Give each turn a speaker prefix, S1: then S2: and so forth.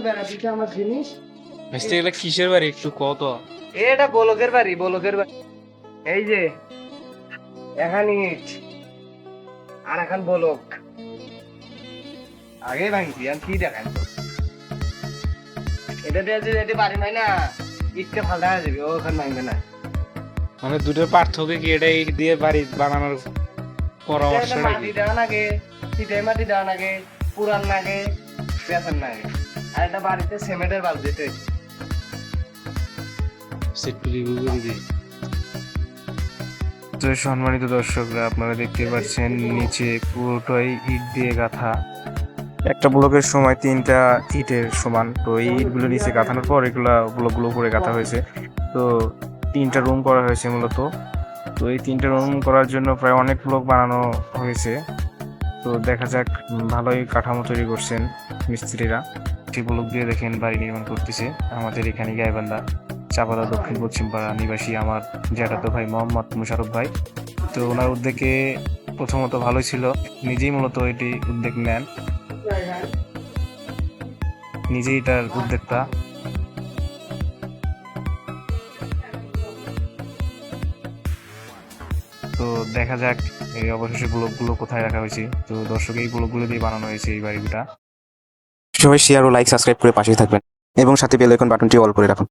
S1: বেড়াতে আমার জিনিস
S2: মিস্ত্রি এগুলা কিসের বাড়ি একটু কত?
S1: এটা বলকের বাড়ি, বলকের বাড়ি। এই যে এখান ইট আর এখন বলক আগে ভাঙছি আর কি দেখান তো। এটা দিয়ে যদি বাড়ি নাই না ইটটা ফালটা হয়ে যাবে, ওখানে ভাঙবে না।
S2: মানে দুটোর পার্থক্য কি? এটা ইট দিয়ে বাড়ি বানানোর পরামর্শ
S1: এটা মাটি
S2: নাকি?
S1: দেওয়া লাগে, চিটাই মাটি দেওয়া লাগে, পুরান লাগে, বেতন লাগে। আর এটা বাড়িতে সিমেন্টের বাল দিতে
S3: তো সম্মানিত দর্শকরা, আপনারা দেখতে পাচ্ছেন নিচে পুরোটাই ইট দিয়ে গাঁথা। একটা ব্লকের সময় 3টা ইটের সমান। তো এই ইটগুলো নিচে গাঁথানোর পর এগুলা ব্লকগুলো উপরে গাঁথা হয়েছে। তো 3টা রুম করা হয়েছে মূলত। তো এই 3টা রুম করার জন্য প্রায় অনেক ব্লক বানানো হয়েছে। তো দেখা যাক, ভালোই কাঠামো তৈরি করছেন মিস্ত্রিরা। সেই ব্লক দিয়ে দেখেন বাড়ি নির্মাণ করতেছে আমাদের এখানে গাইবান্ধা চাপাদা দক্ষিণ পশ্চিম পাড়া নিবাসী আমার জ্যাঠাতো ভাই মোহাম্মদ মুশারফ ভাই। তো ওনার উদ্যোগে প্রথমত ভালোই ছিল, নিজেই মূলত এটি উদ্যোগ নেন, নিজেই এটার উদ্যোক্তা। তো দেখা যাক এই অবশেষে ব্লকগুলো কোথায় রাখা হয়েছে। তো দর্শক, এই ব্লকগুলো দিয়ে বানানো হয়েছে এই বাড়িটা।
S4: সবাই শেয়ার ও লাইক সাবস্ক্রাইব করে পাশেই থাকবেন এবং সাথে বেল আইকন বাটনটি অল করে রাখুন।